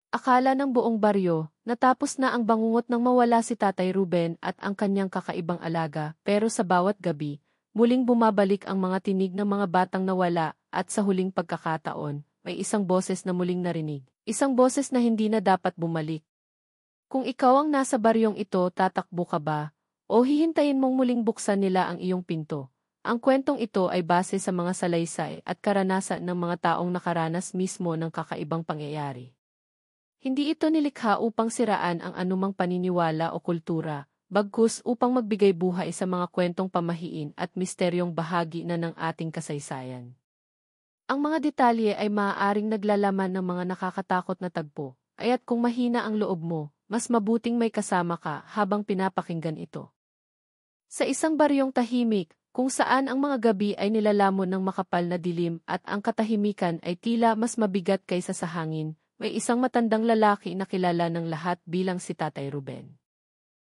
Akala ng buong baryo, natapos na ang bangungot nang mawala si Tatay Ruben at ang kanyang kakaibang alaga, pero sa bawat gabi, muling bumabalik ang mga tinig ng mga batang nawala at sa huling pagkakataon, may isang boses na muling narinig. Isang boses na hindi na dapat bumalik. Kung ikaw ang nasa baryong ito, tatakbo ka ba? O hihintayin mong muling buksan nila ang iyong pinto? Ang kwentong ito ay base sa mga salaysay at karanasan ng mga taong nakaranas mismo ng kakaibang pangyayari. Hindi ito nilikha upang siraan ang anumang paniniwala o kultura, bagkus upang magbigay buhay sa mga kwentong pamahiin at misteryong bahagi na ng ating kasaysayan. Ang mga detalye ay maaaring naglalaman ng mga nakakatakot na tagpo, kaya't kung mahina ang loob mo, mas mabuting may kasama ka habang pinapakinggan ito. Sa isang baryong tahimik, kung saan ang mga gabi ay nilalamon ng makapal na dilim at ang katahimikan ay tila mas mabigat kaysa sa hangin, may isang matandang lalaki na kilala ng lahat bilang si Tatay Ruben.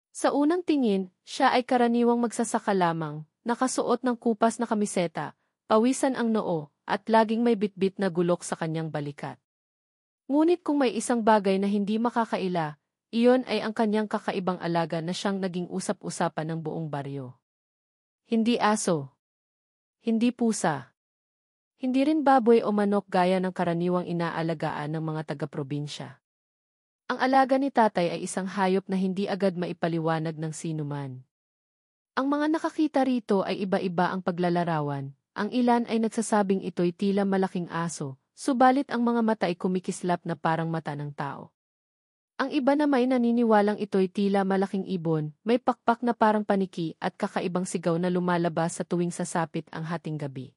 Sa unang tingin, siya ay karaniwang magsasaka lamang, nakasuot ng kupas na kamiseta, pawisan ang noo, at laging may bitbit na gulok sa kanyang balikat. Ngunit kung may isang bagay na hindi makakaila, iyon ay ang kanyang kakaibang alaga na siyang naging usap-usapan ng buong baryo. Hindi aso. Hindi pusa. Hindi rin baboy o manok gaya ng karaniwang inaalagaan ng mga taga-probinsya. Ang alaga ni Tatay ay isang hayop na hindi agad maipaliwanag ng sinuman. Ang mga nakakita rito ay iba-iba ang paglalarawan. Ang ilan ay nagsasabing ito'y tila malaking aso, subalit ang mga mata ay kumikislap na parang mata ng tao. Ang iba na may naniniwalang ito'y tila malaking ibon, may pakpak na parang paniki at kakaibang sigaw na lumalabas sa tuwing sasapit ang hating gabi.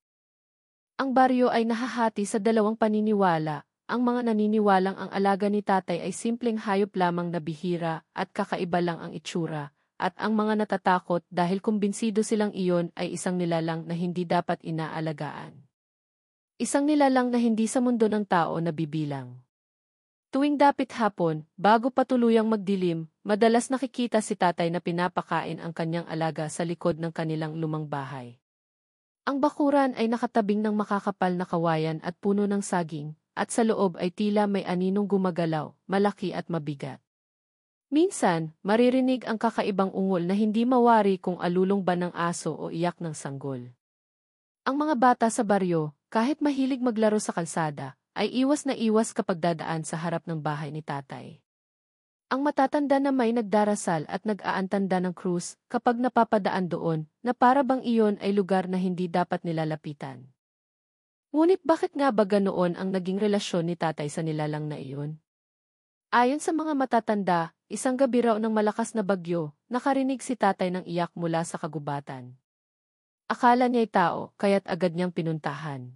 Ang baryo ay nahahati sa dalawang paniniwala. Ang mga naniniwalang ang alaga ni Tatay ay simpleng hayop lamang na bihira at kakaiba lang ang itsura, at ang mga natatakot dahil kumbinsido silang iyon ay isang nilalang na hindi dapat inaalagaan. Isang nilalang na hindi sa mundo ng tao nabibilang. Tuwing dapit hapon, bago pa tuluyang magdilim, madalas nakikita si Tatay na pinapakain ang kanyang alaga sa likod ng kanilang lumang bahay. Ang bakuran ay nakatabing ng makakapal na kawayan at puno ng saging, at sa loob ay tila may aninong gumagalaw, malaki at mabigat. Minsan, maririnig ang kakaibang ungol na hindi mawari kung alulong ba ng aso o iyak ng sanggol. Ang mga bata sa baryo, kahit mahilig maglaro sa kalsada, ay iwas na iwas kapag dadaan sa harap ng bahay ni Tatay. Ang matatanda na may nagdarasal at nag-aantanda ng krus kapag napapadaan doon na para bang iyon ay lugar na hindi dapat nilalapitan. Ngunit bakit nga ba ganoon ang naging relasyon ni Tatay sa nilalang na iyon? Ayon sa mga matatanda, isang gabi raw ng malakas na bagyo, nakarinig si Tatay ng iyak mula sa kagubatan. Akala niya'y tao, kaya't agad niyang pinuntahan.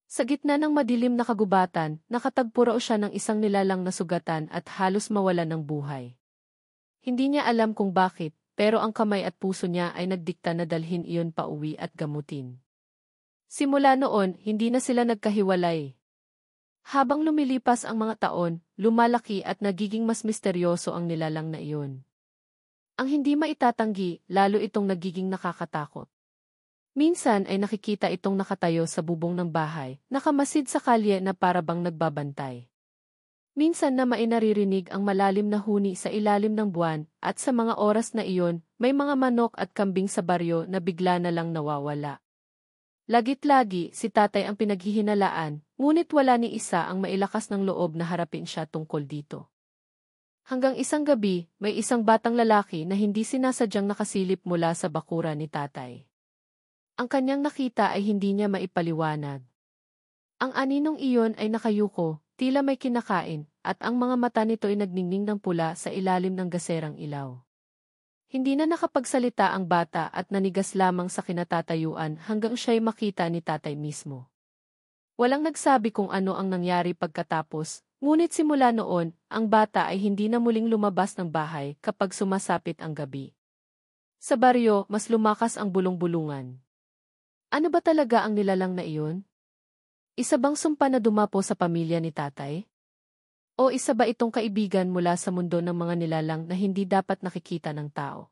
Sa gitna ng madilim na kagubatan, nakatagpo raw siya ng isang nilalang na sugatan at halos mawalan ng buhay. Hindi niya alam kung bakit, pero ang kamay at puso niya ay nagdikta na dalhin iyon pauwi at gamutin. Simula noon, hindi na sila nagkahiwalay. Habang lumilipas ang mga taon, lumalaki at nagiging mas misteryoso ang nilalang na iyon. Ang hindi maitatanggi, lalo itong nagiging nakakatakot. Minsan ay nakikita itong nakatayo sa bubong ng bahay, nakamasid sa kalye na para bang nagbabantay. Minsan na naririnig ang malalim na huni sa ilalim ng buwan, at sa mga oras na iyon, may mga manok at kambing sa baryo na bigla na lang nawawala. Lagit-lagi, si Tatay ang pinaghihinalaan, ngunit wala ni isa ang mailakas ng loob na harapin siya tungkol dito. Hanggang isang gabi, may isang batang lalaki na hindi sinasadyang nakasilip mula sa bakura ni Tatay. Ang kanyang nakita ay hindi niya maipaliwanag. Ang aninong iyon ay nakayuko, tila may kinakain, at ang mga mata nito ay nagningning ng pula sa ilalim ng gaserang ilaw. Hindi na nakapagsalita ang bata at nanigas lamang sa kinatatayuan hanggang siya'y makita ni Tatay mismo. Walang nagsabi kung ano ang nangyari pagkatapos, ngunit simula noon, ang bata ay hindi na muling lumabas ng bahay kapag sumasapit ang gabi. Sa baryo, mas lumakas ang bulong-bulungan. Ano ba talaga ang nilalang na iyon? Isa bang sumpa na dumapo sa pamilya ni Tatay? O isa ba itong kaibigan mula sa mundo ng mga nilalang na hindi dapat nakikita ng tao?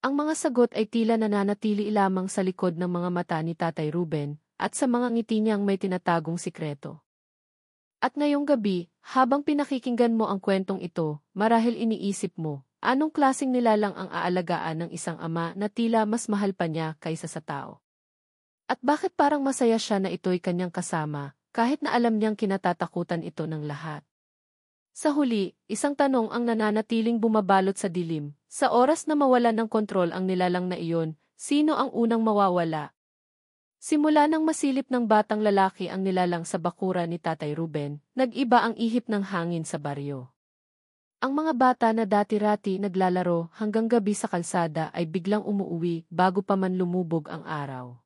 Ang mga sagot ay tila nananatili lamang sa likod ng mga mata ni Tatay Ruben at sa mga ngiti niyang may tinatagong sikreto. At ngayong gabi, habang pinakikinggan mo ang kwentong ito, marahil iniisip mo, anong klaseng nilalang ang aalagaan ng isang ama na tila mas mahal pa niya kaysa sa tao? At bakit parang masaya siya na ito'y kanyang kasama, kahit na alam niyang kinatatakutan ito ng lahat? Sa huli, isang tanong ang nananatiling bumabalot sa dilim. Sa oras na mawalan ng kontrol ang nilalang na iyon, sino ang unang mawawala? Simula nang masilip ng batang lalaki ang nilalang sa bakura ni Tatay Ruben, nag-iba ang ihip ng hangin sa baryo. Ang mga bata na dati-rati naglalaro hanggang gabi sa kalsada ay biglang umuuwi bago pa man lumubog ang araw.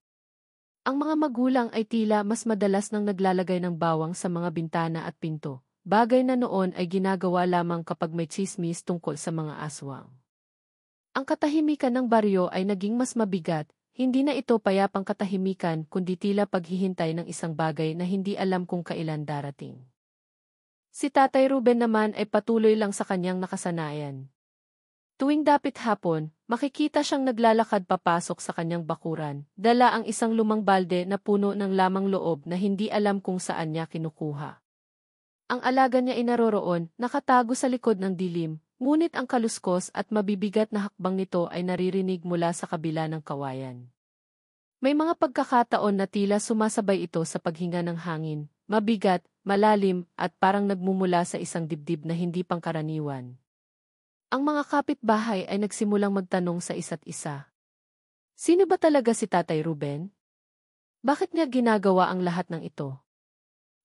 Ang mga magulang ay tila mas madalas nang naglalagay ng bawang sa mga bintana at pinto, bagay na noon ay ginagawa lamang kapag may tsismis tungkol sa mga aswang. Ang katahimikan ng baryo ay naging mas mabigat, hindi na ito payapang katahimikan kundi tila paghihintay ng isang bagay na hindi alam kung kailan darating. Si Tatay Ruben naman ay patuloy lang sa kanyang nakasanayan. Tuwing dapit hapon, makikita siyang naglalakad papasok sa kanyang bakuran, dala ang isang lumang balde na puno ng lamang loob na hindi alam kung saan niya kinukuha. Ang alaga niya ay naroroon, nakatago sa likod ng dilim, ngunit ang kaluskos at mabibigat na hakbang nito ay naririnig mula sa kabila ng kawayan. May mga pagkakataon na tila sumasabay ito sa paghinga ng hangin, mabigat, malalim, at parang nagmumula sa isang dibdib na hindi pangkaraniwan. Ang mga kapitbahay ay nagsimulang magtanong sa isa't isa. Sino ba talaga si Tatay Ruben? Bakit niya ginagawa ang lahat ng ito?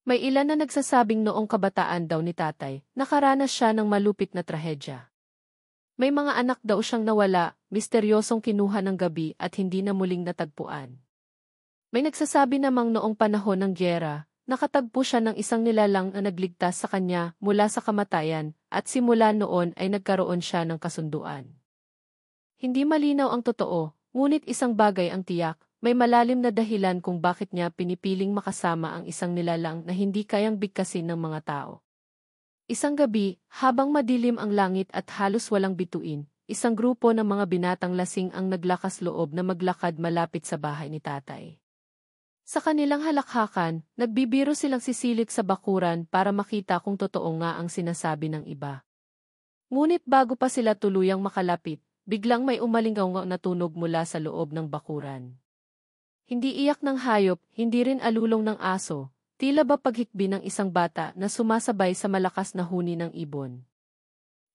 May ilan na nagsasabing noong kabataan daw ni Tatay, nakaranas siya ng malupit na trahedya. May mga anak daw siyang nawala, misteryosong kinuha ng gabi at hindi na muling natagpuan. May nagsasabi namang noong panahon ng gyera, nakatagpo siya ng isang nilalang na nagligtas sa kanya mula sa kamatayan at simula noon ay nagkaroon siya ng kasunduan. Hindi malinaw ang totoo, ngunit isang bagay ang tiyak, may malalim na dahilan kung bakit niya pinipiling makasama ang isang nilalang na hindi kayang bigkasin ng mga tao. Isang gabi, habang madilim ang langit at halos walang bituin, isang grupo ng mga binatang lasing ang naglakas loob na maglakad malapit sa bahay ni Tatay. Sa kanilang halakhakan, nagbibiro silang sisilip sa bakuran para makita kung totoo nga ang sinasabi ng iba. Ngunit bago pa sila tuluyang makalapit, biglang may umalingaw na tunog mula sa loob ng bakuran. Hindi iyak ng hayop, hindi rin alulong ng aso, tila ba paghikbi ng isang bata na sumasabay sa malakas na huni ng ibon.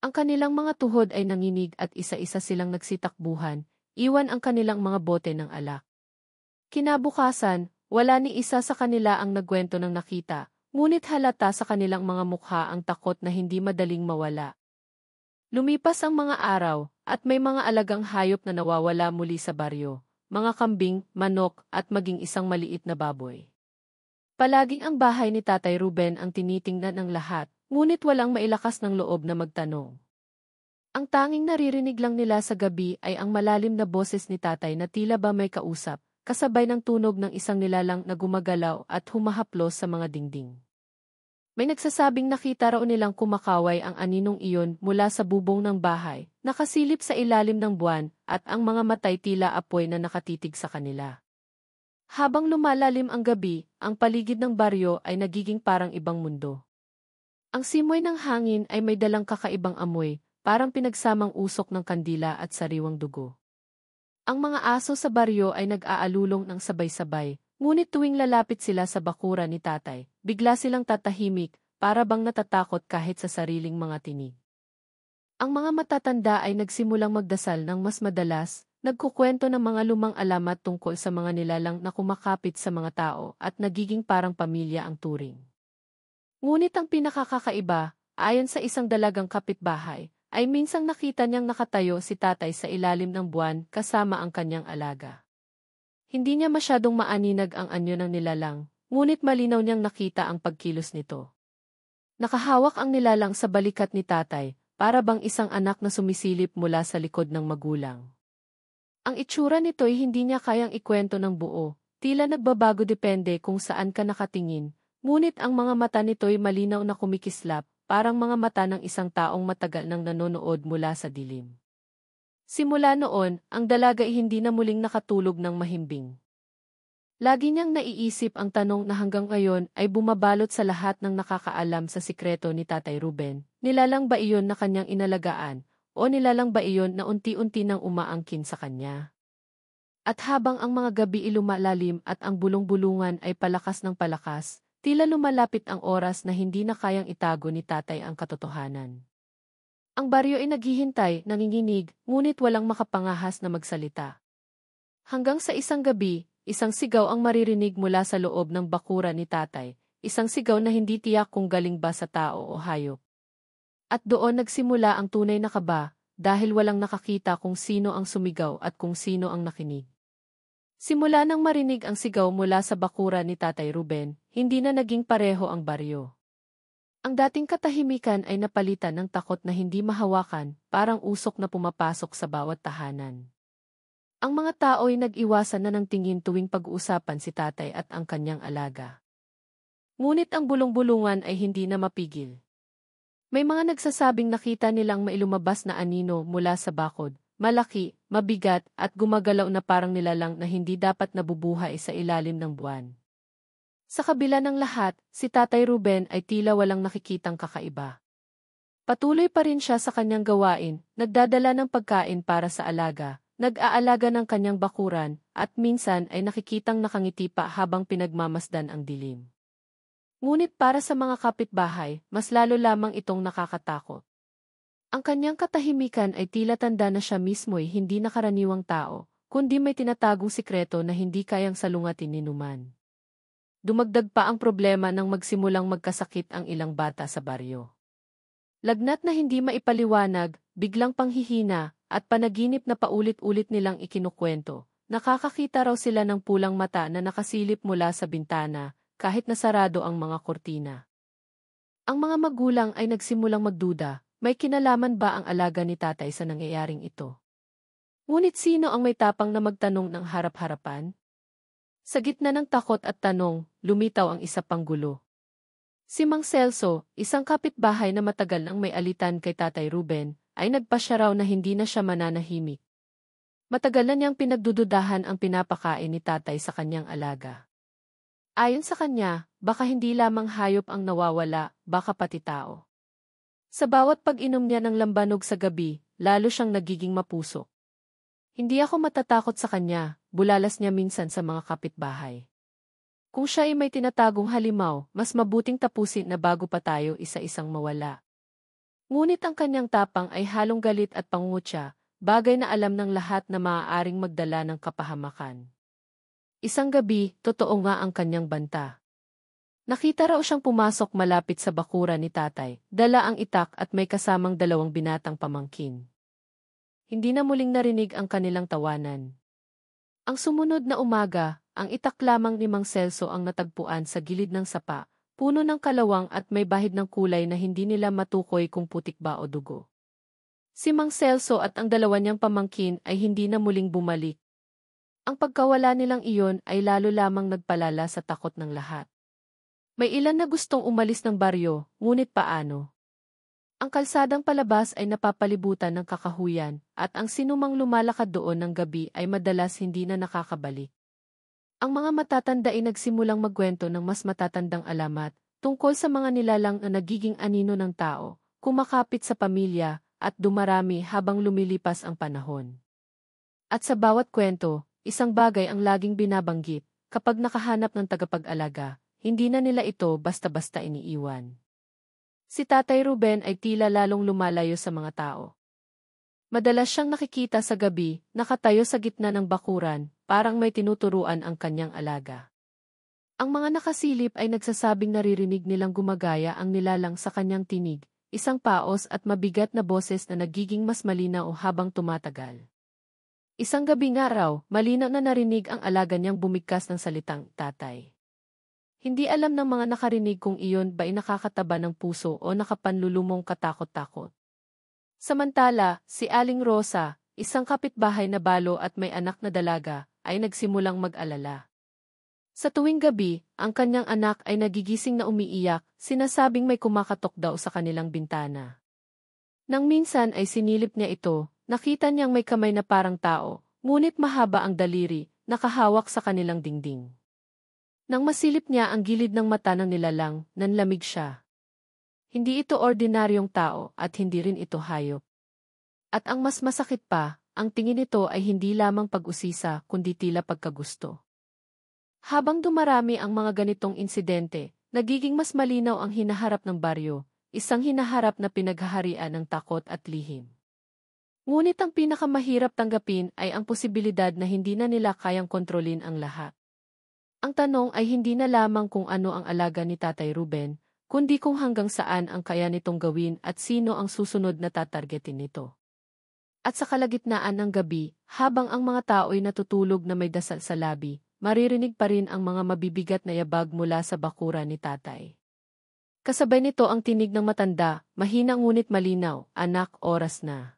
Ang kanilang mga tuhod ay nanginig at isa-isa silang nagsitakbuhan, iwan ang kanilang mga bote ng alak. Kinabukasan, wala ni isa sa kanila ang nagkwento ng nakita, ngunit halata sa kanilang mga mukha ang takot na hindi madaling mawala. Lumipas ang mga araw, at may mga alagang hayop na nawawala muli sa baryo, mga kambing, manok, at maging isang maliit na baboy. Palaging ang bahay ni Tatay Ruben ang tinitingnan ng lahat, ngunit walang mailakas ng loob na magtanong. Ang tanging naririnig lang nila sa gabi ay ang malalim na boses ni Tatay na tila ba may kausap, kasabay ng tunog ng isang nilalang na gumagalaw at humahaplos sa mga dingding. May nagsasabing nakita raw nilang kumakaway ang aninong iyon mula sa bubong ng bahay, nakasilip sa ilalim ng buwan, at ang mga matay tila apoy na nakatitig sa kanila. Habang lumalalim ang gabi, ang paligid ng baryo ay nagiging parang ibang mundo. Ang simoy ng hangin ay may dalang kakaibang amoy, parang pinagsamang usok ng kandila at sariwang dugo. Ang mga aso sa baryo ay nag-aalulong ng sabay-sabay, ngunit tuwing lalapit sila sa bakura ni Tatay, bigla silang tatahimik, para bang natatakot kahit sa sariling mga tinig. Ang mga matatanda ay nagsimulang magdasal ng mas madalas, nagkukwento ng mga lumang alamat tungkol sa mga nilalang na kumakapit sa mga tao at nagiging parang pamilya ang turing. Ngunit ang pinakakakaiba, ayon sa isang dalagang kapitbahay, ay minsang nakita niyang nakatayo si Tatay sa ilalim ng buwan kasama ang kanyang alaga. Hindi niya masyadong maaninag ang anyo ng nilalang, ngunit malinaw niyang nakita ang pagkilos nito. Nakahawak ang nilalang sa balikat ni Tatay, para bang isang anak na sumisilip mula sa likod ng magulang. Ang itsura nito'y hindi niya kayang ikwento ng buo, tila nagbabago depende kung saan ka nakatingin, ngunit ang mga mata nito'y malinaw na kumikislap, parang mga mata ng isang taong matagal nang nanonood mula sa dilim. Simula noon, ang dalaga ay hindi na muling nakatulog ng mahimbing. Lagi niyang naiisip ang tanong na hanggang ngayon ay bumabalot sa lahat ng nakakaalam sa sikreto ni Tatay Ruben. Nilalang ba iyon na kanyang inalagaan, o nilalang ba iyon na unti-unti nang umaangkin sa kanya? At habang ang mga gabi lumalalim at ang bulong-bulungan ay palakas ng palakas, tila lumalapit ang oras na hindi na kayang itago ni Tatay ang katotohanan. Ang baryo ay naghihintay, nanginginig, ngunit walang makapangahas na magsalita. Hanggang sa isang gabi, isang sigaw ang maririnig mula sa loob ng bakuran ni Tatay, isang sigaw na hindi tiyak kung galing ba sa tao o hayop. At doon nagsimula ang tunay na kaba, dahil walang nakakita kung sino ang sumigaw at kung sino ang nakinig. Simula nang marinig ang sigaw mula sa bakuran ni Tatay Ruben, hindi na naging pareho ang baryo. Ang dating katahimikan ay napalitan ng takot na hindi mahawakan, parang usok na pumapasok sa bawat tahanan. Ang mga tao ay nag-iwasan na ng tingin tuwing pag-uusapan si Tatay at ang kanyang alaga. Ngunit ang bulong-bulungan ay hindi na mapigil. May mga nagsasabing nakita nilang may lumabas na anino mula sa bakod, malaki, mabigat at gumagalaw na parang nilalang na hindi dapat nabubuhay sa ilalim ng buwan. Sa kabila ng lahat, si Tatay Ruben ay tila walang nakikitang kakaiba. Patuloy pa rin siya sa kanyang gawain, nagdadala ng pagkain para sa alaga, nag-aalaga ng kanyang bakuran, at minsan ay nakikitang nakangiti pa habang pinagmamasdan ang dilim. Ngunit para sa mga kapitbahay, mas lalo lamang itong nakakatakot. Ang kanyang katahimikan ay tila tanda na siya mismo'y hindi nakaraniwang tao, kundi may tinatagong sikreto na hindi kayang salungatin ni numan. Dumagdag pa ang problema nang magsimulang magkasakit ang ilang bata sa baryo. Lagnat na hindi maipaliwanag, biglang panghihina, at panaginip na paulit-ulit nilang ikinukwento. Nakakakita raw sila ng pulang mata na nakasilip mula sa bintana, kahit nasarado ang mga kortina. Ang mga magulang ay nagsimulang magduda, may kinalaman ba ang alaga ni Tatay sa nangyayaring ito? Ngunit sino ang may tapang na magtanong ng harap-harapan? Sa gitna ng takot at tanong, lumitaw ang isa pang gulo. Si Mang Celso, isang kapitbahay na matagal nang may alitan kay Tatay Ruben, ay nagpasya raw na hindi na siya mananahimik. Matagal na niyang pinagdududahan ang pinapakain ni Tatay sa kanyang alaga. Ayon sa kanya, baka hindi lamang hayop ang nawawala, baka pati tao. Sa bawat pag-inom niya ng lambanog sa gabi, lalo siyang nagiging mapusok. Hindi ako matatakot sa kanya, bulalas niya minsan sa mga kapitbahay. Kung siya ay may tinatagong halimaw, mas mabuting tapusin na bago pa tayo isa-isang mawala. Ngunit ang kanyang tapang ay halong galit at pangungutya, bagay na alam ng lahat na maaaring magdala ng kapahamakan. Isang gabi, totoo nga ang kanyang banta. Nakita raw siyang pumasok malapit sa bakuran ni Tatay, dala ang itak at may kasamang 2 binatang pamangkin. Hindi na muling narinig ang kanilang tawanan. Ang sumunod na umaga, ang itak lamang ni Mang Celso ang natagpuan sa gilid ng sapa, puno ng kalawang at may bahid ng kulay na hindi nila matukoy kung putik ba o dugo. Si Mang Celso at ang 2 niyang pamangkin ay hindi na muling bumalik. Ang pagkawala nilang iyon ay lalo lamang nagpalala sa takot ng lahat. May ilan na gustong umalis ng baryo, ngunit paano? Ang kalsadang palabas ay napapalibutan ng kakahuyan, at ang sinumang lumalakad doon ng gabi ay madalas hindi na nakakabalik. Ang mga matatanda ay nagsimulang magkwento ng mas matatandang alamat, tungkol sa mga nilalang na nagiging anino ng tao, kumakapit sa pamilya, at dumarami habang lumilipas ang panahon. At sa bawat kwento, isang bagay ang laging binabanggit, kapag nakahanap ng tagapag-alaga, hindi na nila ito basta-basta iniiwan. Si Tatay Ruben ay tila lalong lumalayo sa mga tao. Madalas siyang nakikita sa gabi, nakatayo sa gitna ng bakuran, parang may tinuturuan ang kanyang alaga. Ang mga nakasilip ay nagsasabing naririnig nilang gumagaya ang nilalang sa kanyang tinig, isang paos at mabigat na boses na nagiging mas malinaw habang tumatagal. Isang gabi nga raw, malinaw na narinig ang alaga niyang bumigkas ng salitang, "Tatay." Hindi alam ng mga nakarinig kung iyon ba ay nakakataba ng puso o nakapanlulumong katakot-takot. Samantala, si Aling Rosa, isang kapitbahay na balo at may anak na dalaga, ay nagsimulang mag-alala. Sa tuwing gabi, ang kanyang anak ay nagigising na umiiyak, sinasabing may kumakatok daw sa kanilang bintana. Nang minsan ay sinilip niya ito, nakita niyang may kamay na parang tao, ngunit mahaba ang daliri, nakahawak sa kanilang dingding. Nang masilip niya ang gilid ng mata ng nilalang, nanlamig siya. Hindi ito ordinaryong tao at hindi rin ito hayop. At ang mas masakit pa, ang tingin nito ay hindi lamang pag-usisa kundi tila pagkagusto. Habang dumarami ang mga ganitong insidente, nagiging mas malinaw ang hinaharap ng baryo, isang hinaharap na pinaghaharian ng takot at lihim. Ngunit ang pinakamahirap tanggapin ay ang posibilidad na hindi na nila kayang kontrolin ang lahat. Ang tanong ay hindi na lamang kung ano ang alaga ni Tatay Ruben, kundi kung hanggang saan ang kaya nitong gawin at sino ang susunod na tatargetin nito. At sa kalagitnaan ng gabi, habang ang mga tao'y natutulog na may dasal sa labi, maririnig pa rin ang mga mabibigat na yabag mula sa bakuran ni Tatay. Kasabay nito ang tinig ng matanda, mahina ngunit malinaw, "Anak, oras na."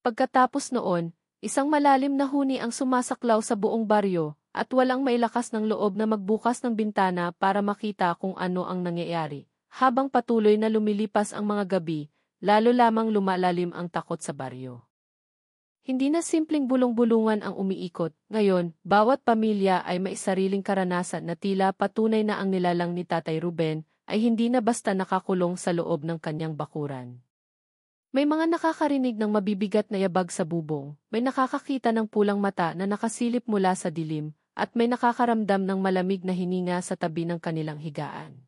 Pagkatapos noon, isang malalim na huni ang sumasaklaw sa buong baryo, at walang mailakas ng loob na magbukas ng bintana para makita kung ano ang nangyayari. Habang patuloy na lumilipas ang mga gabi, lalo lamang lumalalim ang takot sa baryo. Hindi na simpleng bulong-bulungan ang umiikot, ngayon, bawat pamilya ay may sariling karanasan na tila patunay na ang nilalang ni Tatay Ruben ay hindi na basta nakakulong sa loob ng kanyang bakuran. May mga nakakarinig ng mabibigat na yabag sa bubong, may nakakakita ng pulang mata na nakasilip mula sa dilim, at may nakakaramdam ng malamig na hininga sa tabi ng kanilang higaan.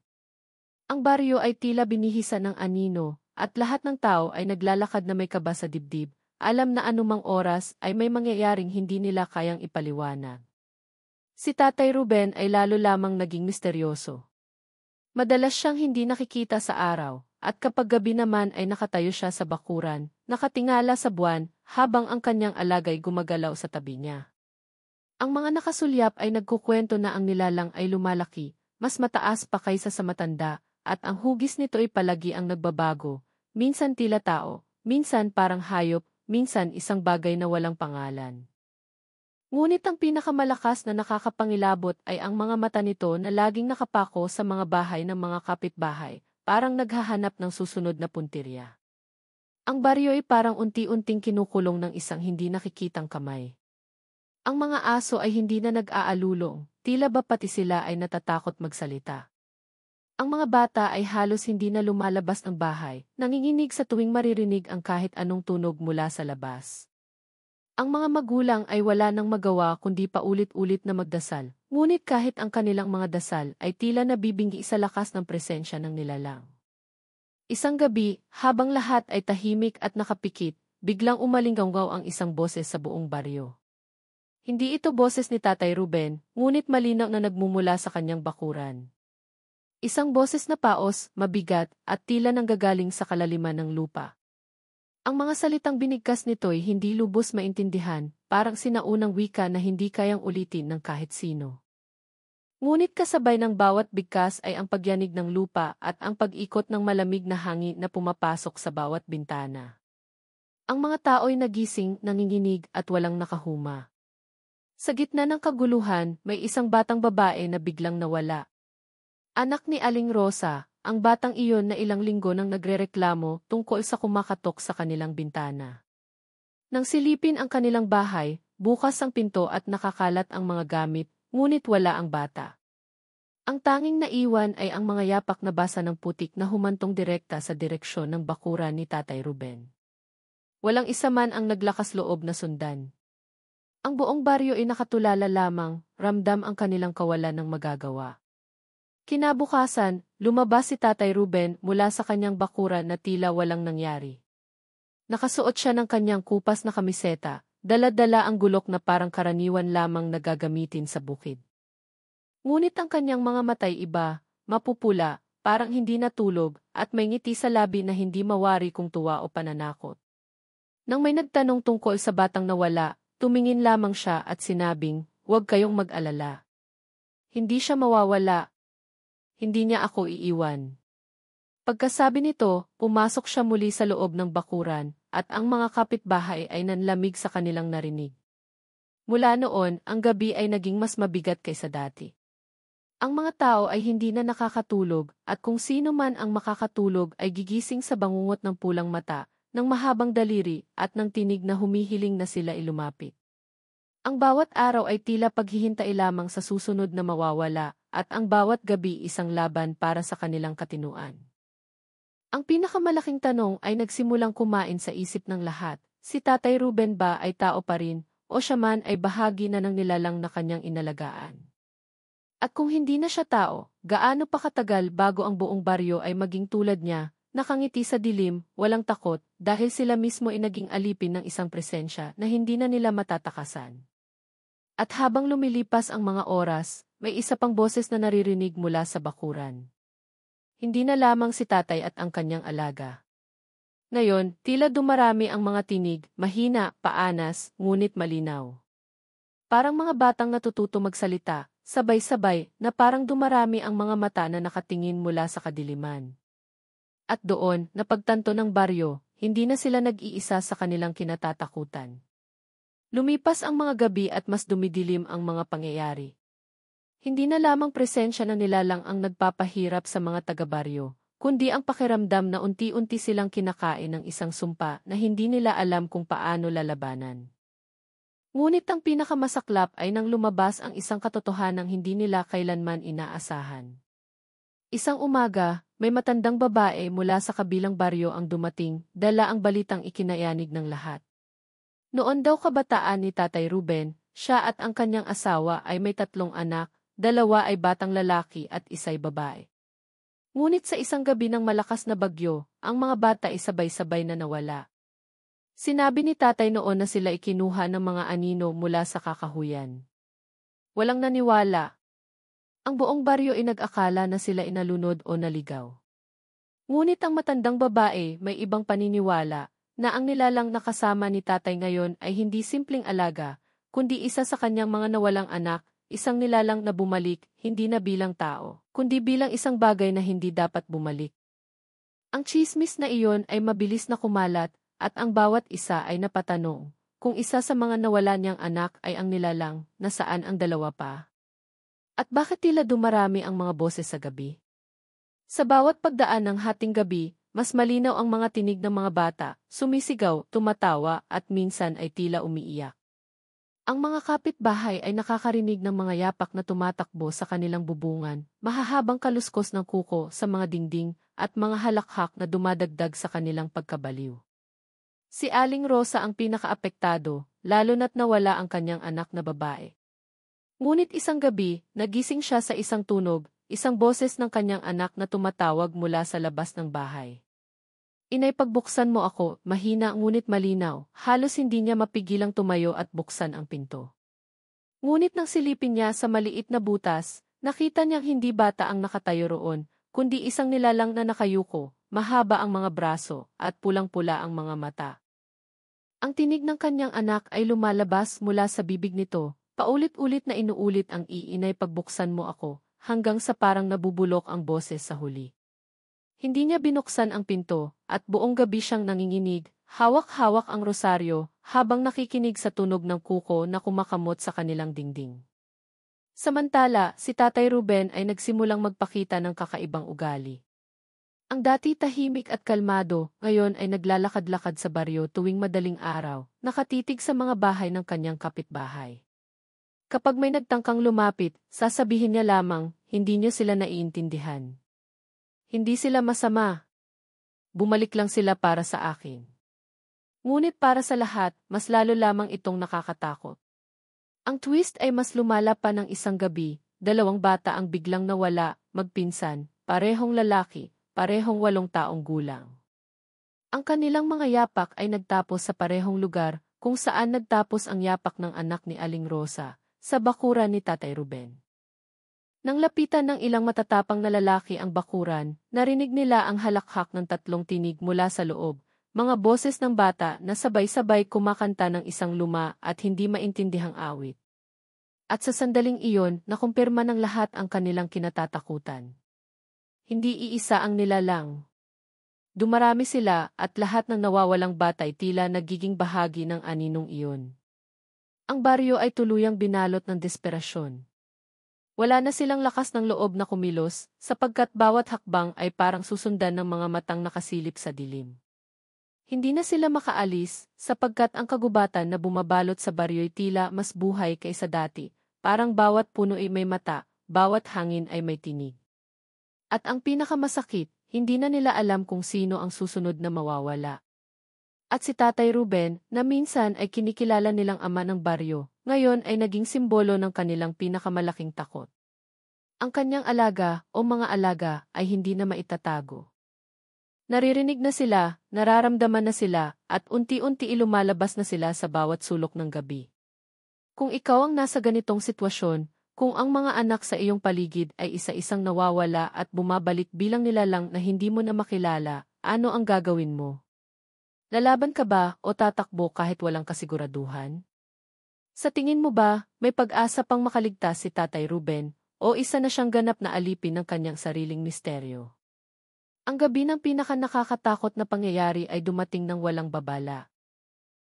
Ang baryo ay tila binihisan ng anino, at lahat ng tao ay naglalakad na may kaba sa dibdib, alam na anumang oras ay may mangyayaring hindi nila kayang ipaliwanag. Si Tatay Ruben ay lalo lamang naging misteryoso. Madalas siyang hindi nakikita sa araw, at kapag gabi naman ay nakatayo siya sa bakuran, nakatingala sa buwan, habang ang kanyang alagay gumagalaw sa tabi niya. Ang mga nakasulyap ay nagkukwento na ang nilalang ay lumalaki, mas mataas pa kaysa sa matanda, at ang hugis nito ay palagi ang nagbabago, minsan tila tao, minsan parang hayop, minsan isang bagay na walang pangalan. Ngunit ang pinakamalakas na nakakapangilabot ay ang mga mata nito na laging nakapako sa mga bahay ng mga kapitbahay, parang naghahanap ng susunod na puntirya. Ang baryo ay parang unti-unting kinukulong ng isang hindi nakikitang kamay. Ang mga aso ay hindi na nag-aalulong, tila ba pati sila ay natatakot magsalita. Ang mga bata ay halos hindi na lumalabas ng bahay, nanginginig sa tuwing maririnig ang kahit anong tunog mula sa labas. Ang mga magulang ay wala nang magawa kundi paulit-ulit na magdasal, ngunit kahit ang kanilang mga dasal ay tila nabibinggi sa lakas ng presensya ng nilalang. Isang gabi, habang lahat ay tahimik at nakapikit, biglang umalinggaw ang isang boses sa buong baryo. Hindi ito boses ni Tatay Ruben, ngunit malinaw na nagmumula sa kanyang bakuran. Isang boses na paos, mabigat, at tila nanggagaling sa kalaliman ng lupa. Ang mga salitang binigkas nito'y hindi lubos maintindihan, parang sinaunang wika na hindi kayang ulitin ng kahit sino. Ngunit kasabay ng bawat bigkas ay ang pagyanig ng lupa at ang pag-ikot ng malamig na hangin na pumapasok sa bawat bintana. Ang mga tao'y nagising, nanginginig at walang nakahuma. Sa gitna ng kaguluhan, may isang batang babae na biglang nawala. Anak ni Aling Rosa, ang batang iyon na ilang linggo nang nagrereklamo tungkol sa kumakatok sa kanilang bintana. Nang silipin ang kanilang bahay, bukas ang pinto at nakakalat ang mga gamit, ngunit wala ang bata. Ang tanging naiwan ay ang mga yapak na basa ng putik na humantong direkta sa direksyon ng bakuran ni Tatay Ruben. Walang isa man ang naglakas loob na sundan. Ang buong baryo ay nakatulala lamang, ramdam ang kanilang kawalan ng magagawa. Kinabukasan, lumabas si Tatay Ruben mula sa kanyang bakuran na tila walang nangyari. Nakasuot siya ng kanyang kupas na kamiseta, dala-dala ang gulok na parang karaniwan lamang nagagamitin sa bukid. Ngunit ang kanyang mga matay iba, mapupula, parang hindi natulog, at may ngiti sa labi na hindi mawari kung tuwa o pananakot. Nang may nagtanong tungkol sa batang nawala, tumingin lamang siya at sinabing, "Huwag kayong mag-alala. Hindi siya mawawala. Hindi niya ako iiwan." Pagkasabi nito, pumasok siya muli sa loob ng bakuran, at ang mga kapitbahay ay nanlamig sa kanilang narinig. Mula noon, ang gabi ay naging mas mabigat kaysa dati. Ang mga tao ay hindi na nakakatulog, at kung sino man ang makakatulog ay gigising sa bangungot ng pulang mata, ng mahabang daliri, at ng tinig na humihiling na sila ilumapit. Ang bawat araw ay tila paghihintay lamang sa susunod na mawawala, at ang bawat gabi isang laban para sa kanilang katinuan. Ang pinakamalaking tanong ay nagsimulang kumain sa isip ng lahat, si Tatay Ruben ba ay tao pa rin, o siya man ay bahagi na ng nilalang na kanyang inalagaan? At kung hindi na siya tao, gaano pa katagal bago ang buong baryo ay maging tulad niya, nakangiti sa dilim, walang takot, dahil sila mismo ay naging alipin ng isang presensya na hindi na nila matatakasan. At habang lumilipas ang mga oras, may isa pang boses na naririnig mula sa bakuran. Hindi na lamang si tatay at ang kanyang alaga. Ngayon, tila dumarami ang mga tinig, mahina, paanas, ngunit malinaw. Parang mga batang natututo magsalita, sabay-sabay, na parang dumarami ang mga mata na nakatingin mula sa kadiliman. At doon, napagtanto ng baryo, hindi na sila nag-iisa sa kanilang kinatatakutan. Lumipas ang mga gabi at mas dumidilim ang mga pangyayari. Hindi na lamang presensya na nilalang ang nagpapahirap sa mga taga-baryo, kundi ang pakiramdam na unti-unti silang kinakain ng isang sumpa na hindi nila alam kung paano lalabanan. Ngunit ang pinakamasaklap ay nang lumabas ang isang katotohanang hindi nila kailanman inaasahan. Isang umaga, may matandang babae mula sa kabilang baryo ang dumating, dala ang balitang ikinayanig ng lahat. Noon daw kabataan ni Tatay Ruben, siya at ang kanyang asawa ay may 3 anak, 2 ay batang lalaki at 1 ay babae. Ngunit sa isang gabi ng malakas na bagyo, ang mga bata ay sabay-sabay na nawala. Sinabi ni tatay noon na sila ikinuha ng mga anino mula sa kakahuyan. Walang naniwala. Ang buong baryo ay nag-akala na sila inalunod o naligaw. Ngunit ang matandang babae may ibang paniniwala na ang nilalang nakasama ni tatay ngayon ay hindi simpleng alaga, kundi isa sa kanyang mga nawalang anak, isang nilalang na bumalik, hindi na bilang tao, kundi bilang isang bagay na hindi dapat bumalik. Ang tsismis na iyon ay mabilis na kumalat, at ang bawat isa ay napatanong, kung isa sa mga nawala niyang anak ay ang nilalang, nasaan ang 2 pa? At bakit tila dumarami ang mga boses sa gabi? Sa bawat pagdaan ng hating gabi, mas malinaw ang mga tinig ng mga bata, sumisigaw, tumatawa, at minsan ay tila umiiyak. Ang mga kapitbahay ay nakakarinig ng mga yapak na tumatakbo sa kanilang bubungan, mahahabang kaluskos ng kuko sa mga dingding, at mga halakhak na dumadagdag sa kanilang pagkabaliw. Si Aling Rosa ang pinakaapektado, lalo na't nawala ang kanyang anak na babae. Ngunit isang gabi, nagising siya sa isang tunog, isang boses ng kanyang anak na tumatawag mula sa labas ng bahay. Inay, pagbuksan mo ako, mahina ngunit malinaw, halos hindi niya mapigilang tumayo at buksan ang pinto. Ngunit nang silipin niya sa maliit na butas, nakita niyang hindi bata ang nakatayo roon, kundi isang nilalang na nakayuko, mahaba ang mga braso, at pulang-pula ang mga mata. Ang tinig ng kanyang anak ay lumalabas mula sa bibig nito, paulit-ulit na inuulit ang iinay, pagbuksan mo ako, hanggang sa parang nabubulok ang boses sa huli. Hindi niya binuksan ang pinto, at buong gabi siyang nanginginig, hawak-hawak ang rosaryo, habang nakikinig sa tunog ng kuko na kumakamot sa kanilang dingding. Samantala, si Tatay Ruben ay nagsimulang magpakita ng kakaibang ugali. Ang dati tahimik at kalmado, ngayon ay naglalakad-lakad sa baryo tuwing madaling araw, nakatitig sa mga bahay ng kanyang kapitbahay. Kapag may nagtangkang lumapit, sasabihin niya lamang, hindi niyo sila naiintindihan. Hindi sila masama. Bumalik lang sila para sa akin. Ngunit para sa lahat, mas lalo lamang itong nakakatakot. Ang twist ay mas lumala pa ng isang gabi, 2 bata ang biglang nawala, magpinsan, parehong lalaki, parehong 8 taong gulang. Ang kanilang mga yapak ay nagtapos sa parehong lugar, kung saan nagtapos ang yapak ng anak ni Aling Rosa, sa bakuran ni Tatay Ruben. Nang lapitan ng ilang matatapang na lalaki ang bakuran, narinig nila ang halakhak ng 3 tinig mula sa loob, mga boses ng bata na sabay-sabay kumakanta ng isang luma at hindi maintindihang awit. At sa sandaling iyon, nakumpirma ng lahat ang kanilang kinatatakutan. Hindi iisa ang nilalang. Dumarami sila at lahat ng nawawalang bata ay tila nagiging bahagi ng aninong iyon. Ang baryo ay tuluyang binalot ng desperasyon. Wala na silang lakas ng loob na kumilos, sapagkat bawat hakbang ay parang susundan ng mga matang nakasilip sa dilim. Hindi na sila makaalis, sapagkat ang kagubatan na bumabalot sa baryo ay tila mas buhay kaysa dati, parang bawat puno ay may mata, bawat hangin ay may tinig. At ang pinakamasakit, hindi na nila alam kung sino ang susunod na mawawala. At si Tatay Ruben, na minsan ay kinikilala nilang ama ng baryo, ngayon ay naging simbolo ng kanilang pinakamalaking takot. Ang kanyang alaga o mga alaga ay hindi na maitatago. Naririnig na sila, nararamdaman na sila, at unti-unti lumalabas na sila sa bawat sulok ng gabi. Kung ikaw ang nasa ganitong sitwasyon, kung ang mga anak sa iyong paligid ay isa-isang nawawala at bumabalik bilang nilalang na hindi mo na makilala, ano ang gagawin mo? Lalaban ka ba o tatakbo kahit walang kasiguraduhan? Sa tingin mo ba, may pag-asa pang makaligtas si Tatay Ruben, o isa na siyang ganap na alipin ng kanyang sariling misteryo? Ang gabi ng pinaka-nakakatakot na pangyayari ay dumating ng walang babala.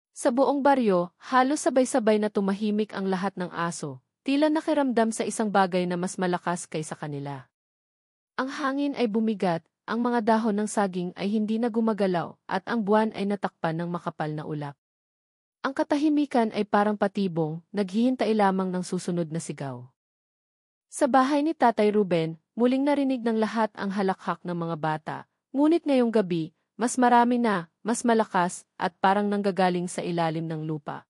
Sa buong baryo, halos sabay-sabay na tumahimik ang lahat ng aso, tila nakiramdam sa isang bagay na mas malakas kaysa kanila. Ang hangin ay bumigat, ang mga dahon ng saging ay hindi na gumagalaw, at ang buwan ay natakpan ng makapal na ulap. Ang katahimikan ay parang patibong, naghihintay lamang ng susunod na sigaw. Sa bahay ni Tatay Ruben, muling narinig ng lahat ang halakhak ng mga bata, ngunit ngayong gabi, mas marami na, mas malakas, at parang nanggagaling sa ilalim ng lupa.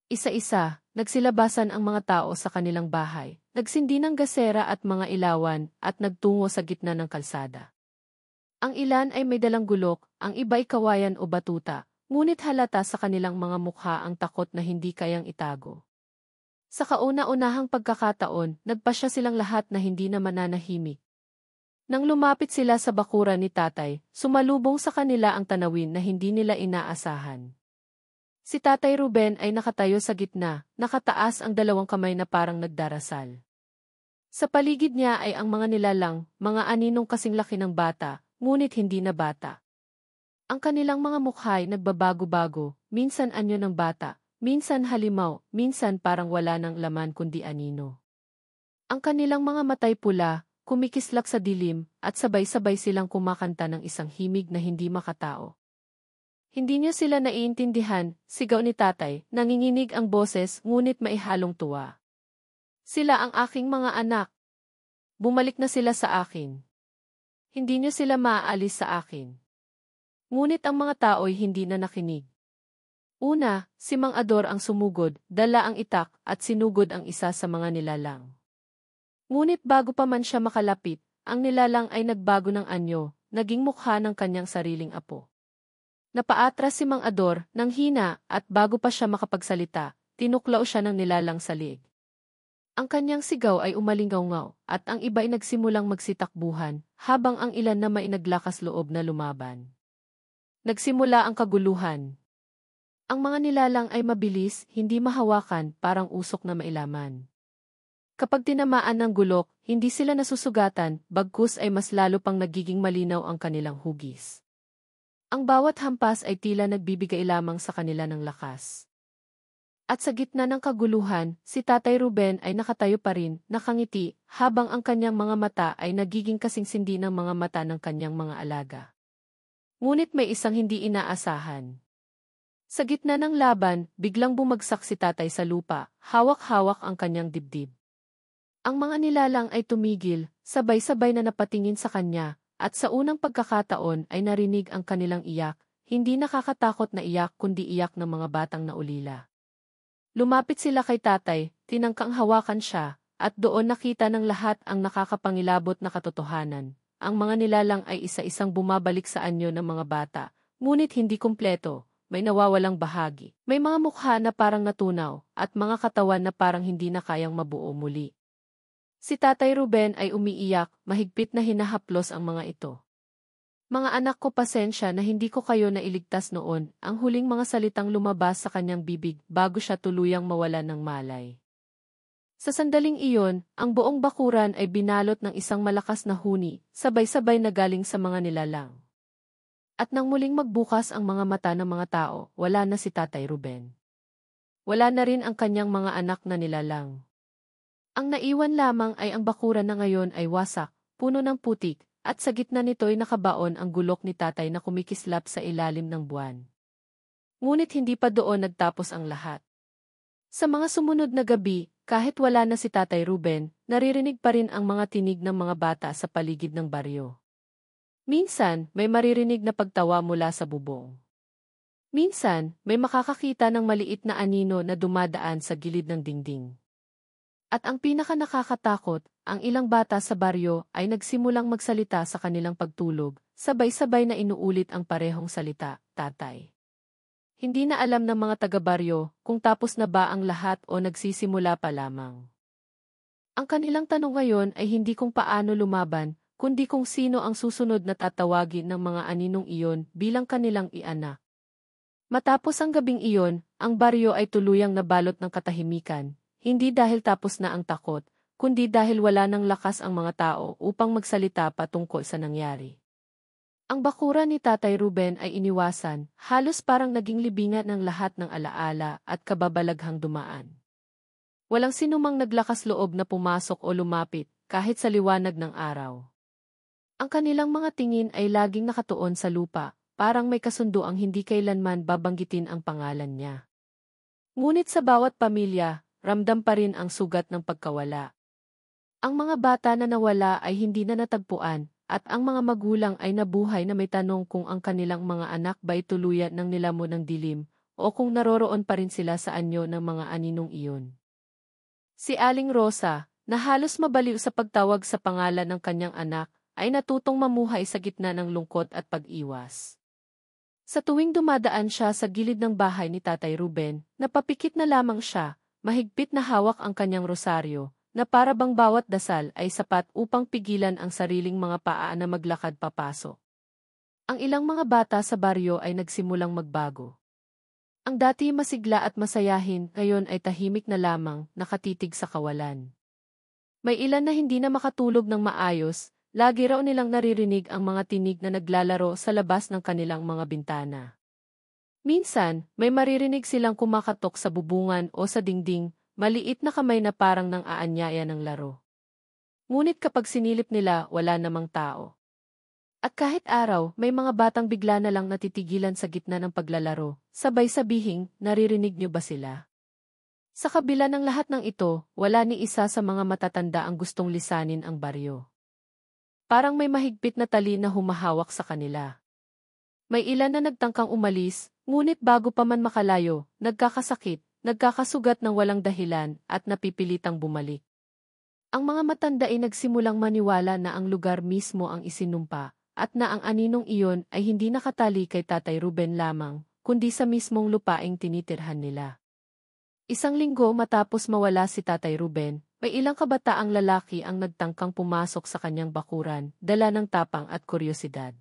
Isa-isa, nagsilabasan ang mga tao sa kanilang bahay, nagsindi ng gasera at mga ilawan, at nagtungo sa gitna ng kalsada. Ang ilan ay may dalang gulok, ang iba ay kawayan o batuta, ngunit halata sa kanilang mga mukha ang takot na hindi kayang itago. Sa kauna-unahang pagkakataon, nagpasya silang lahat na hindi na mananahimik. Nang lumapit sila sa bakuran ni Tatay, sumalubong sa kanila ang tanawin na hindi nila inaasahan. Si Tatay Ruben ay nakatayo sa gitna, nakataas ang dalawang kamay na parang nagdarasal. Sa paligid niya ay ang mga nilalang, mga aninong kasing laki ng bata, ngunit hindi na bata. Ang kanilang mga mukha ay nagbabago-bago, minsan anyo ng bata, minsan halimaw, minsan parang wala ng laman kundi anino. Ang kanilang mga matay pula, kumikislap sa dilim, at sabay-sabay silang kumakanta ng isang himig na hindi makatao. Hindi niyo sila naiintindihan, sigaw ni Tatay, nanginginig ang boses ngunit maihalong tuwa. Sila ang aking mga anak. Bumalik na sila sa akin. Hindi niyo sila maaalis sa akin. Ngunit ang mga tao'y hindi na nakinig. Una, si Mang Ador ang sumugod, dala ang itak at sinugod ang isa sa mga nilalang. Ngunit bago pa man siya makalapit, ang nilalang ay nagbago ng anyo, naging mukha ng kanyang sariling apo. Napaatras si Mang Ador, nang hina, at bago pa siya makapagsalita, tinuklaw siya ng nilalang sa liig. Ang kanyang sigaw ay umalingaw-ngaw, at ang iba ay nagsimulang magsitakbuhan, habang ang ilan na may naglakas loob na lumaban. Nagsimula ang kaguluhan. Ang mga nilalang ay mabilis, hindi mahawakan, parang usok na mailaman. Kapag tinamaan ng gulok, hindi sila nasusugatan, bagkus ay mas lalo pang nagiging malinaw ang kanilang hugis. Ang bawat hampas ay tila nagbibigay lamang sa kanila ng lakas. At sa gitna ng kaguluhan, si Tatay Ruben ay nakatayo pa rin, nakangiti, habang ang kanyang mga mata ay nagiging kasing-sindi ng mga mata ng kanyang mga alaga. Ngunit may isang hindi inaasahan. Sa gitna ng laban, biglang bumagsak si Tatay sa lupa, hawak-hawak ang kanyang dibdib. Ang mga nilalang ay tumigil, sabay-sabay na napatingin sa kanya, at sa unang pagkakataon ay narinig ang kanilang iyak, hindi nakakatakot na iyak kundi iyak ng mga batang naulila. Lumapit sila kay Tatay, tinangkang hawakan siya, at doon nakita ng lahat ang nakakapangilabot na katotohanan. Ang mga nilalang ay isa-isang bumabalik sa anyo ng mga bata, ngunit hindi kumpleto, may nawawalang bahagi. May mga mukha na parang natunaw, at mga katawan na parang hindi na kayang mabuo muli. Si Tatay Ruben ay umiiyak, mahigpit na hinahaplos ang mga ito. Mga anak ko, pasensya na hindi ko kayo nailigtas noon, ang huling mga salitang lumabas sa kanyang bibig bago siya tuluyang mawala ng malay. Sa sandaling iyon, ang buong bakuran ay binalot ng isang malakas na huni, sabay-sabay na galing sa mga nilalang. At nang muling magbukas ang mga mata ng mga tao, wala na si Tatay Ruben. Wala na rin ang kanyang mga anak na nilalang. Ang naiwan lamang ay ang bakuran na ngayon ay wasak, puno ng putik, at sa gitna nito'y nakabaon ang gulok ni Tatay na kumikislap sa ilalim ng buwan. Ngunit hindi pa doon nagtapos ang lahat. Sa mga sumunod na gabi, kahit wala na si Tatay Ruben, naririnig pa rin ang mga tinig ng mga bata sa paligid ng baryo. Minsan, may maririnig na pagtawa mula sa bubong. Minsan, may makakakita ng maliit na anino na dumadaan sa gilid ng dingding. At ang pinaka-nakakatakot, ang ilang bata sa baryo ay nagsimulang magsalita sa kanilang pagtulog, sabay-sabay na inuulit ang parehong salita, tatay. Hindi na alam ng mga taga-baryo kung tapos na ba ang lahat o nagsisimula pa lamang. Ang kanilang tanong ngayon ay hindi kung paano lumaban, kundi kung sino ang susunod na tatawagin ng mga aninong iyon bilang kanilang ianak. Matapos ang gabing iyon, ang baryo ay tuluyang nabalot ng katahimikan. Hindi dahil tapos na ang takot, kundi dahil wala ng lakas ang mga tao upang magsalita patungkol sa nangyari. Ang bakuran ni Tatay Ruben ay iniwasan, halos parang naging libingan ng lahat ng alaala at kababalaghang dumaan. Walang sinumang naglakas loob na pumasok o lumapit, kahit sa liwanag ng araw. Ang kanilang mga tingin ay laging nakatuon sa lupa, parang may kasunduang hindi kailanman babanggitin ang pangalan niya. Ngunit sa bawat pamilya, ramdam pa rin ang sugat ng pagkawala. Ang mga bata na nawala ay hindi na natagpuan, at ang mga magulang ay nabuhay na may tanong kung ang kanilang mga anak ba'y tuluyan ng nilamon ng dilim, o kung naroroon pa rin sila sa anyo ng mga aninong iyon. Si Aling Rosa, na halos mabaliw sa pagtawag sa pangalan ng kanyang anak, ay natutong mamuhay sa gitna ng lungkot at pag-iwas. Sa tuwing dumadaan siya sa gilid ng bahay ni Tatay Ruben, napapikit na lamang siya, mahigpit na hawak ang kanyang rosaryo, na para bang bawat dasal ay sapat upang pigilan ang sariling mga paa na maglakad papasok. Ang ilang mga bata sa baryo ay nagsimulang magbago. Ang dati masigla at masayahin, ngayon ay tahimik na lamang, nakatitig sa kawalan. May ilan na hindi na makatulog ng maayos, lagi raw nilang naririnig ang mga tinig na naglalaro sa labas ng kanilang mga bintana. Minsan, may maririnig silang kumakatok sa bubungan o sa dingding, maliit na kamay na parang nang aanyaya ng laro. Ngunit kapag sinilip nila, wala namang tao. At kahit araw, may mga batang bigla na lang natitigilan sa gitna ng paglalaro, sabay sabihing, naririnig niyo ba sila? Sa kabila ng lahat ng ito, wala ni isa sa mga matatanda ang gustong lisanin ang baryo. Parang may mahigpit na tali na humahawak sa kanila. May ilan na nagtangkang umalis, ngunit bago pa man makalayo, nagkakasakit, nagkakasugat ng walang dahilan at napipilitang bumalik. Ang mga matanda ay nagsimulang maniwala na ang lugar mismo ang isinumpa at na ang aninong iyon ay hindi nakatali kay Tatay Ruben lamang, kundi sa mismong lupaing tinitirhan nila. Isang linggo matapos mawala si Tatay Ruben, may ilang kabataang lalaki ang nagtangkang pumasok sa kanyang bakuran, dala ng tapang at kuryosidad.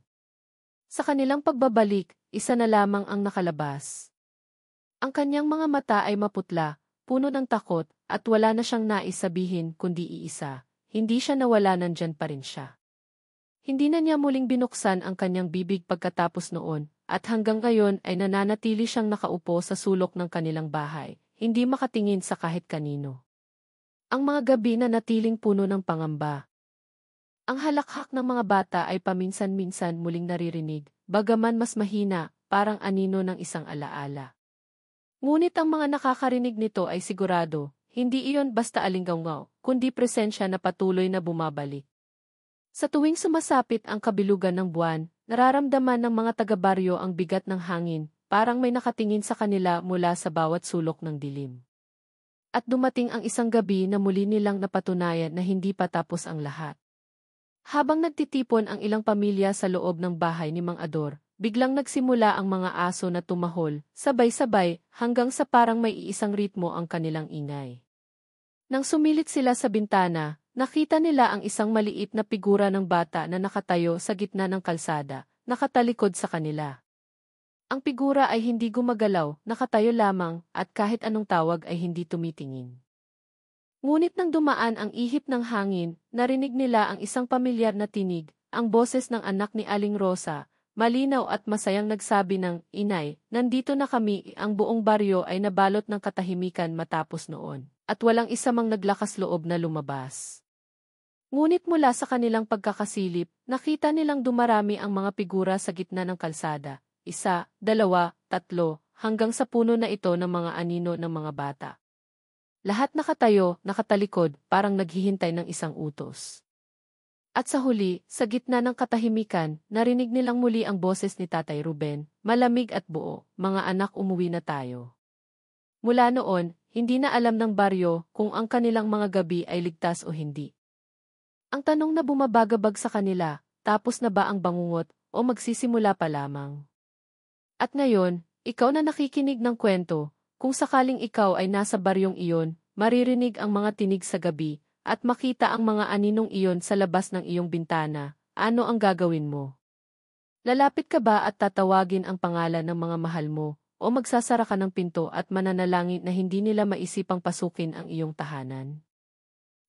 Sa kanilang pagbabalik, isa na lamang ang nakalabas. Ang kanyang mga mata ay maputla, puno ng takot, at wala na siyang nais sabihin kundi iisa, hindi siya nawala, nandyan pa rin siya. Hindi na niya muling binuksan ang kanyang bibig pagkatapos noon, at hanggang ngayon ay nananatili siyang nakaupo sa sulok ng kanilang bahay, hindi makatingin sa kahit kanino. Ang mga gabi na natiling puno ng pangamba. Ang halakhak ng mga bata ay paminsan-minsan muling naririnig, bagaman mas mahina, parang anino ng isang alaala. Ngunit ang mga nakakarinig nito ay sigurado, hindi iyon basta alinggaw, kundi presensya na patuloy na bumabalik. Sa tuwing sumasapit ang kabilugan ng buwan, nararamdaman ng mga taga-baryo ang bigat ng hangin, parang may nakatingin sa kanila mula sa bawat sulok ng dilim. At dumating ang isang gabi na muli nilang napatunayan na hindi pa tapos ang lahat. Habang nagtitipon ang ilang pamilya sa loob ng bahay ni Mang Ador, biglang nagsimula ang mga aso na tumahol, sabay-sabay, hanggang sa parang may iisang ritmo ang kanilang ingay. Nang sumilit sila sa bintana, nakita nila ang isang maliit na figura ng bata na nakatayo sa gitna ng kalsada, nakatalikod sa kanila. Ang figura ay hindi gumagalaw, nakatayo lamang, at kahit anong tawag ay hindi tumitingin. Ngunit nang dumaan ang ihip ng hangin, narinig nila ang isang pamilyar na tinig, ang boses ng anak ni Aling Rosa, malinaw at masayang nagsabi ng, "Inay, nandito na kami." Ang buong baryo ay nabalot ng katahimikan matapos noon, at walang isa mang naglakas loob na lumabas. Ngunit mula sa kanilang pagkakasilip, nakita nilang dumarami ang mga figura sa gitna ng kalsada, 1, 2, 3, hanggang sa puno na ito ng mga anino ng mga bata. Lahat nakatayo, nakatalikod, parang naghihintay ng isang utos. At sa huli, sa gitna ng katahimikan, narinig nilang muli ang boses ni Tatay Ruben, malamig at buo, "Mga anak, umuwi na tayo." Mula noon, hindi na alam ng baryo kung ang kanilang mga gabi ay ligtas o hindi. Ang tanong na bumabagabag sa kanila, tapos na ba ang bangungot o magsisimula pa lamang? At ngayon, ikaw na nakikinig ng kwento, kung sakaling ikaw ay nasa baryong iyon, maririnig ang mga tinig sa gabi, at makita ang mga aninong iyon sa labas ng iyong bintana, ano ang gagawin mo? Lalapit ka ba at tatawagin ang pangalan ng mga mahal mo, o magsasara ka ng pinto at mananalangin na hindi nila maisipang pasukin ang iyong tahanan?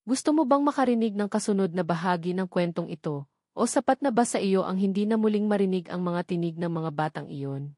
Gusto mo bang makarinig ng kasunod na bahagi ng kwentong ito, o sapat na ba sa iyo ang hindi na muling marinig ang mga tinig ng mga batang iyon?